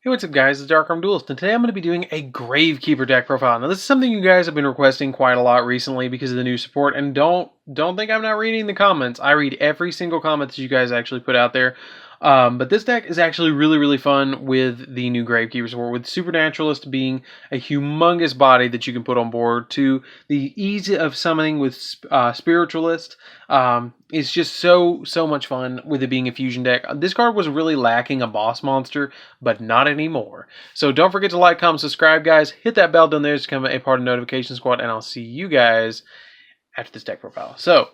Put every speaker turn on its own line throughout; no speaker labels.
Hey, what's up guys, it's DarkArmedDuelist, and today I'm going to be doing a Gravekeeper deck profile. Now this is something you guys have been requesting quite a lot recently because of the new support, and don't think I'm not reading the comments. I read every single comment that you guys actually put out there. But this deck is actually really fun with the new Gravekeeper support, with Supernaturalist being a humongous body that you can put on board, to the ease of summoning with Spiritualist. It's just so much fun with it being a fusion deck. This card was really lacking a boss monster, but not anymore. So don't forget to like, comment, subscribe, guys. Hit that bell down there to become a part of the notification squad, and I'll see you guys after this deck profile. So,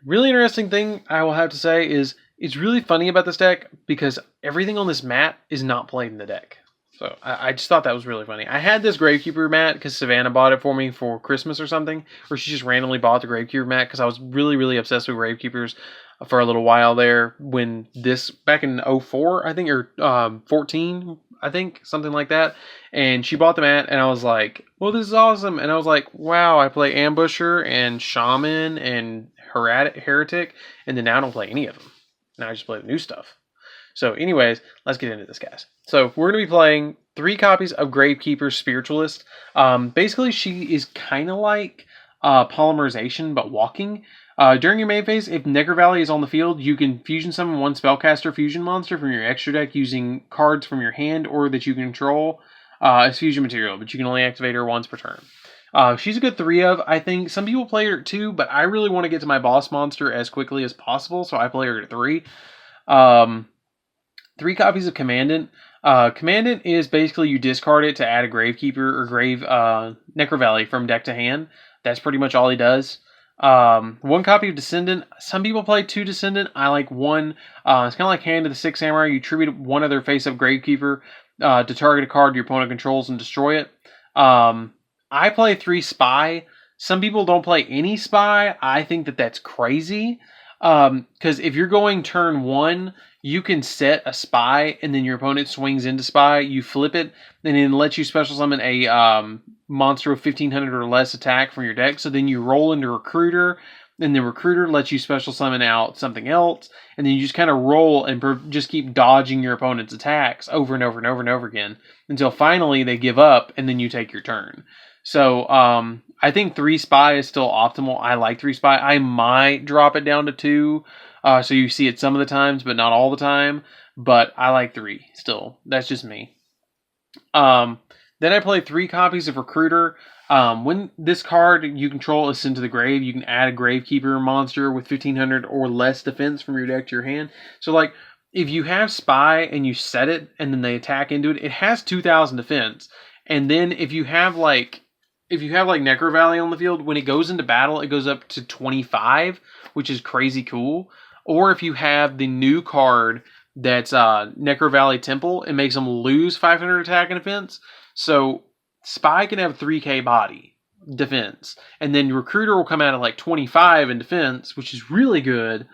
really interesting thing I will have to say is it's really funny about this deck because everything on this mat is not played in the deck. So I just thought that was really funny. I had this Gravekeeper mat because Savannah bought it for me for Christmas or something, or she just randomly bought the Gravekeeper mat because I was really obsessed with Gravekeepers for a little while there when this, back in 04, I think, or 14, I think, something like that. And she bought the mat, and I was like, well, this is awesome. And I was like, wow, I play Ambusher and Shaman and Heretic, and then now I don't play any of them. Now I just play the new stuff. So anyways, let's get into this, guys. So we're going to be playing 3 copies of Gravekeeper Spiritualist. Basically, she is kind of like Polymerization, but walking. During your main phase, if Necro Valley is on the field, you can fusion summon one Spellcaster fusion monster from your extra deck using cards from your hand or that you control as fusion material, but you can only activate her once per turn. She's a good 3 of, I think. Some people play her at 2, but I really want to get to my boss monster as quickly as possible, so I play her at 3. 3 copies of Commandant. Commandant is basically you discard it to add a Gravekeeper or Necro Valley from deck to hand. That's pretty much all he does. 1 copy of Descendant. Some people play 2 Descendant. I like 1. It's kind of like Hand of the Six Samurai. You tribute one other face-up Gravekeeper to target a card your opponent controls and destroy it. I play 3 Spy. Some people don't play any Spy. I think that that's crazy. Because if you're going turn 1, you can set a Spy, and then your opponent swings into Spy. You flip it, and then lets you special summon a monster with 1500 or less attack from your deck. So then you roll into Recruiter, and the Recruiter lets you special summon out something else, and then you just kind of roll and just keep dodging your opponent's attacks over and over again until finally they give up, and then you take your turn. So, I think 3 Spy is still optimal. I like 3 Spy. I might drop it down to 2, so you see it some of the times, but not all the time. But I like 3 still. That's just me. Then I play 3 copies of Recruiter. When this card you control is sent to the grave, you can add a Gravekeeper monster with 1500 or less defense from your deck to your hand. So, like, if you have Spy and you set it, and then they attack into it, it has 2000 defense. And then if you have Necro Valley on the field, when it goes into battle, it goes up to 25, which is crazy cool. Or if you have the new card that's Necro Valley Temple, it makes them lose 500 attack and defense. So Spy can have 3k body defense. And then Recruiter will come out at like 25 in defense, which is really good.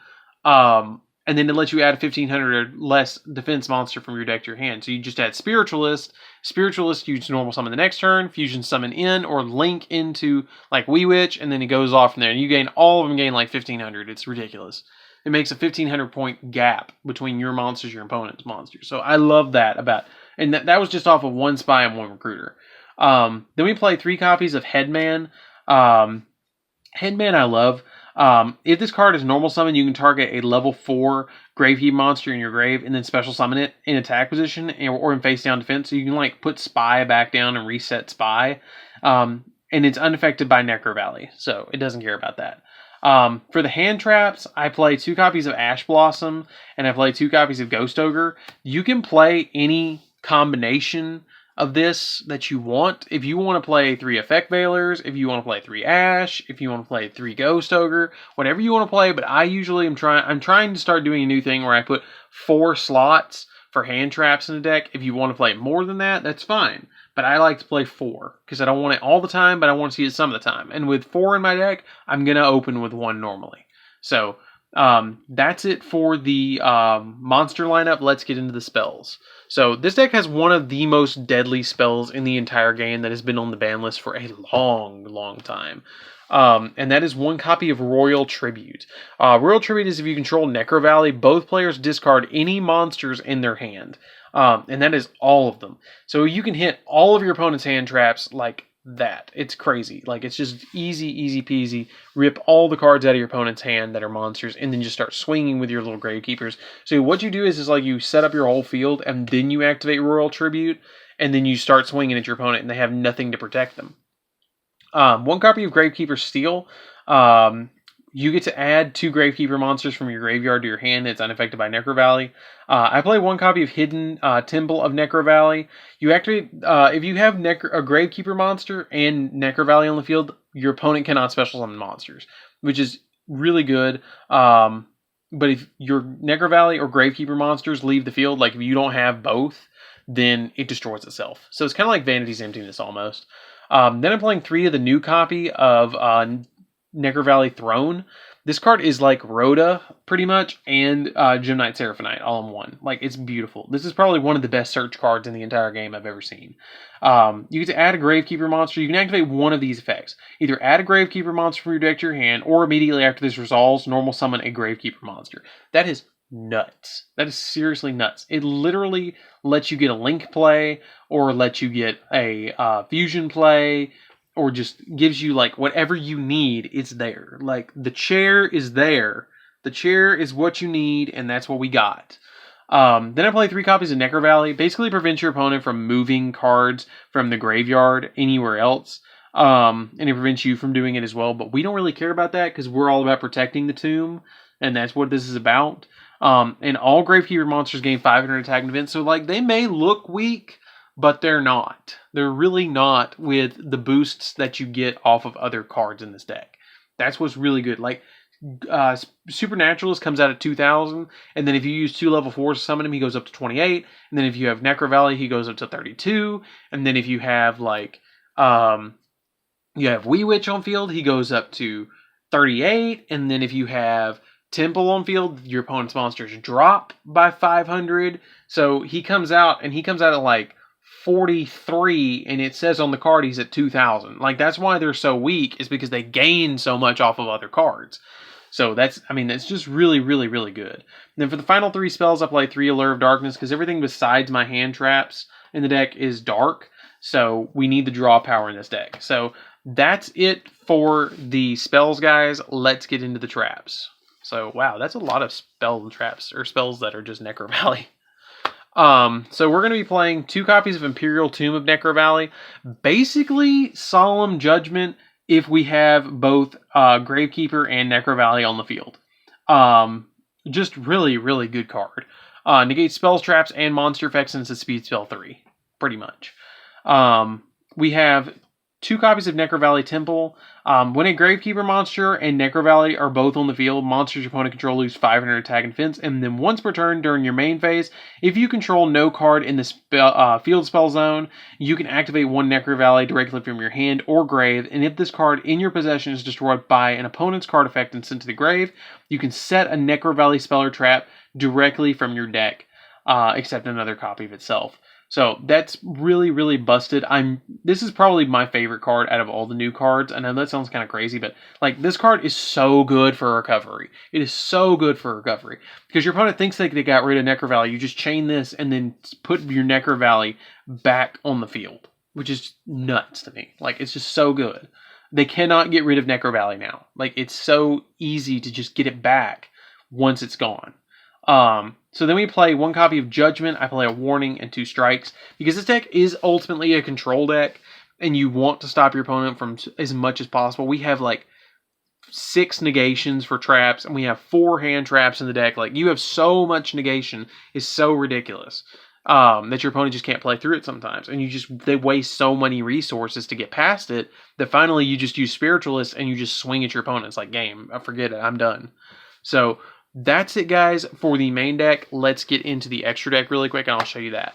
And then it lets you add a 1500 or less defense monster from your deck to your hand. So you just add Spiritualist. Spiritualist, you just normal summon the next turn, fusion summon in, or link into like Wee Witch, and then it goes off from there. And you gain, all of them gain like 1500. It's ridiculous. It makes a 1500 point gap between your monsters, your opponent's monsters. So I love that about, and that was just off of 1 Spy and 1 Recruiter. Then we play 3 copies of Headman. Headman I love. If this card is normal summon, you can target a level 4 Gravekeeper monster in your grave and then special summon it in attack position or in face down defense. So you can like put Spy back down and reset Spy. And it's unaffected by Necro Valley, so it doesn't care about that. For the hand traps, I play 2 copies of Ash Blossom and I play 2 copies of Ghost Ogre. You can play any combination of this that you want. If you want to play 3 Effect Veilers, if you want to play 3 Ash, if you want to play 3 Ghost Ogre, whatever you want to play, but I usually I'm trying to start doing a new thing where I put 4 slots for hand traps in the deck. If you want to play more than that, that's fine. But I like to play 4 because I don't want it all the time, but I want to see it some of the time. And with 4 in my deck, I'm going to open with 1 normally. So that's it for the monster lineup. Let's get into the spells. So this deck has one of the most deadly spells in the entire game that has been on the ban list for a long time. And that is 1 copy of Royal Tribute. Royal Tribute is if you control Necro Valley, both players discard any monsters in their hand. And that is all of them. So you can hit all of your opponent's hand traps like that. It's crazy. Like, it's just easy peasy. Rip all the cards out of your opponent's hand that are monsters, and then just start swinging with your little Gravekeepers. So what you do is like you set up your whole field, and then you activate Royal Tribute, and then you start swinging at your opponent, and they have nothing to protect them. 1 copy of Gravekeeper Steel. You get to add 2 Gravekeeper monsters from your graveyard to your hand. It's unaffected by Necro Valley. I play 1 copy of Hidden Temple of Necro Valley. You activate if you have a Gravekeeper monster and Necro Valley on the field, your opponent cannot special summon monsters, which is really good. But if your Necro Valley or Gravekeeper monsters leave the field, like if you don't have both, then it destroys itself. So it's kind of like Vanity's Emptiness almost. Then I'm playing 3 of the new copy of Necro Valley Throne. This card is like Rhoda, pretty much, and Gem Knight Seraphonite all in one. Like, it's beautiful. This is probably one of the best search cards in the entire game I've ever seen. You get to add a Gravekeeper monster. You can activate one of these effects. Either add a Gravekeeper monster from your deck to your hand, or immediately after this resolves, normal summon a Gravekeeper monster. That is nuts. That is seriously nuts. It literally lets you get a Link play, or lets you get a Fusion play, or just gives you, like, whatever you need, it's there. Like, the chair is there. The chair is what you need, and that's what we got. Then I play 3 copies of Necro Valley. Basically prevents your opponent from moving cards from the graveyard anywhere else. And it prevents you from doing it as well. But we don't really care about that, because we're all about protecting the tomb, and that's what this is about. And all Gravekeeper monsters gain 500 attack and defense. So, like, they may look weak, but they're not. They're really not with the boosts that you get off of other cards in this deck. That's what's really good. Like, Supernaturalist comes out at 2,000, and then if you use 2 level 4s to summon him, he goes up to 28, and then if you have Necro Valley, he goes up to 32, and then if you have, like, you have Wee Witch on field, he goes up to 38, and then if you have Temple on field, your opponent's monsters drop by 500, so he comes out at, like, 43, and it says on the card he's at 2,000. Like, that's why they're so weak, is because they gain so much off of other cards. So that's just really, really, really good. And then for the final 3 spells, I play 3 Allure of Darkness, because everything besides my hand traps in the deck is dark, so we need the draw power in this deck. So that's it for the spells, guys. Let's get into the traps. So, wow, that's a lot of spells and traps, or spells that are just Necro Valley. So we're going to be playing 2 copies of Imperial Tomb of Necro Valley. Basically, Solemn Judgment if we have both Gravekeeper and Necro Valley on the field. Just really, really good card. Negates spells, traps, and monster effects, and it's a speed spell 3. Pretty much. We have 2 copies of Necro Valley Temple. When a Gravekeeper monster and Necro Valley are both on the field, monsters your opponent control lose 500 attack and defense. And then once per turn during your main phase, if you control no card in the field spell zone, you can activate 1 Necro Valley directly from your hand or grave. And if this card in your possession is destroyed by an opponent's card effect and sent to the grave, you can set a Necro Valley spell or trap directly from your deck, except another copy of itself. So that's really, really busted. This is probably my favorite card out of all the new cards. I know that sounds kind of crazy, but like, this card is so good for recovery. It is so good for recovery, because your opponent thinks they got rid of Necro Valley. You just chain this and then put your Necro Valley back on the field, which is nuts to me. Like, it's just so good. They cannot get rid of Necro Valley now. Like, it's so easy to just get it back once it's gone. So then we play 1 copy of Judgment. I play a Warning and 2 Strikes, because this deck is ultimately a control deck, and you want to stop your opponent from as much as possible. We have like 6 negations for traps, and we have 4 hand traps in the deck. Like, you have so much negation. It's so ridiculous that your opponent just can't play through it sometimes, and they waste so many resources to get past it that finally you just use Spiritualist and you just swing at your opponent. It's like, game, forget it, I'm done. So that's it, guys, for the main deck. Let's get into the extra deck really quick, and I'll show you that.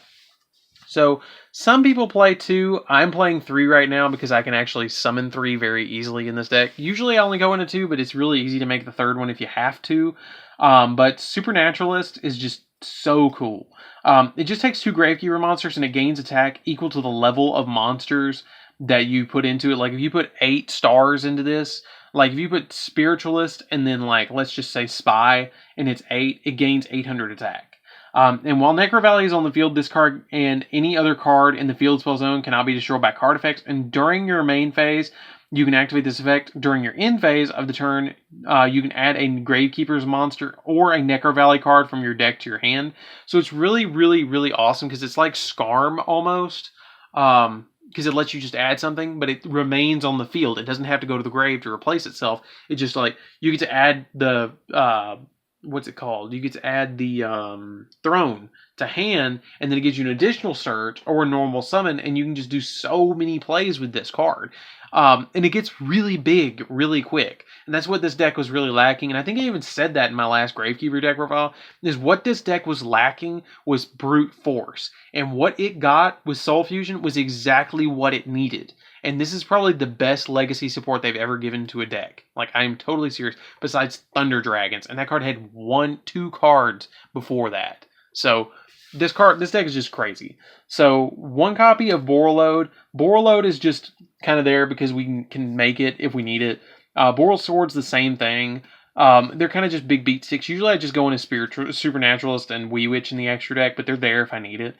So some people play 2. I'm playing 3 right now because I can actually summon 3 very easily in this deck. Usually I only go into 2, but it's really easy to make the 3rd one if you have to. But Supernaturalist is just so cool. It just takes 2 Gravekeeper monsters, and it gains attack equal to the level of monsters that you put into it. Like if you put 8 stars into this, like if you put Spiritualist and then like let's just say Spy and it's 8, it gains 800 attack. And while Necro Valley is on the field, this card and any other card in the field spell zone cannot be destroyed by card effects. And during your main phase, you can activate this effect. During your end phase of the turn, you can add a Gravekeeper's monster or a Necro Valley card from your deck to your hand. So it's really, really, really awesome because it's like Scarm almost. Because it lets you just add something, but it remains on the field. It doesn't have to go to the grave to replace itself. It's just like you get to add the what's it called? You get to add the throne to hand, and then it gives you an additional search or a normal summon, and you can just do so many plays with this card. And it gets really big really quick. And that's what this deck was really lacking. And I think I even said that in my last Gravekeeper deck profile, is what this deck was lacking was brute force. And what it got with Soul Fusion was exactly what it needed. And this is probably the best legacy support they've ever given to a deck. Like, I'm totally serious. Besides Thunder Dragons. And that card had 2 cards before that. So this deck is just crazy. So 1 copy of Borreload. Borreload is just kind of there because we can make it if we need it. Boral Sword's the same thing. They're kind of just big beat sticks. Usually I just go into Supernaturalist and Wee Witch in the extra deck, but they're there if I need it.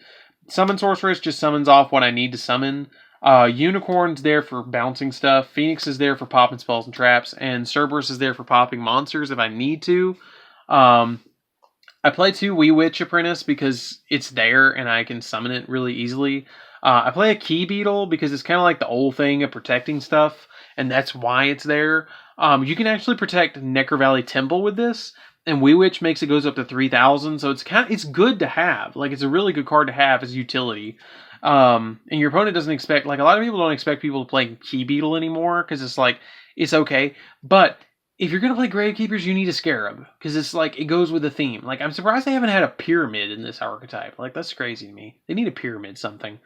Summon Sorceress just summons off what I need to summon. Unicorn's there for bouncing stuff. Phoenix is there for popping spells and traps. And Cerberus is there for popping monsters if I need to. I play 2 Wee Witch Apprentice because it's there and I can summon it really easily. I play a Key Beetle because it's kind of like the old thing of protecting stuff, and that's why it's there. You can actually protect Necro Valley Temple with this, and Wee Witch makes it goes up to 3,000, so it's good to have. Like, it's a really good card to have as utility. And your opponent doesn't expect, like, a lot of people don't expect people to play Key Beetle anymore because it's like, it's okay, but if you're going to play Gravekeepers, you need a Scarab, because it's like, it goes with the theme. Like, I'm surprised they haven't had a Pyramid in this archetype. Like, that's crazy to me. They need a Pyramid something.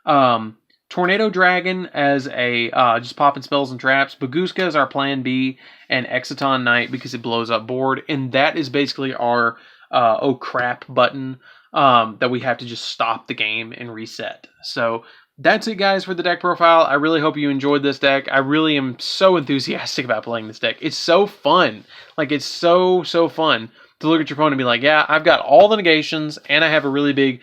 Tornado Dragon as a, just popping spells and traps. Baguska is our plan B, and Exciton Knight because it blows up board, and that is basically our, oh crap button, that we have to just stop the game and reset. So, that's it, guys, for the deck profile. I really hope you enjoyed this deck. I really am so enthusiastic about playing this deck. It's so fun. Like, it's so fun to look at your opponent and be like, yeah, I've got all the negations, and I have a really big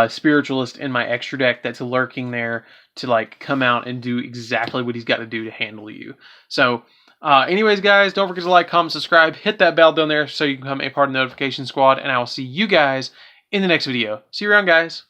Spiritualist in my extra deck that's lurking there to, like, come out and do exactly what he's got to do to handle you. So, anyways, guys, don't forget to like, comment, subscribe, hit that bell down there so you can become a part of the notification squad, and I will see you guys in the next video. See you around, guys.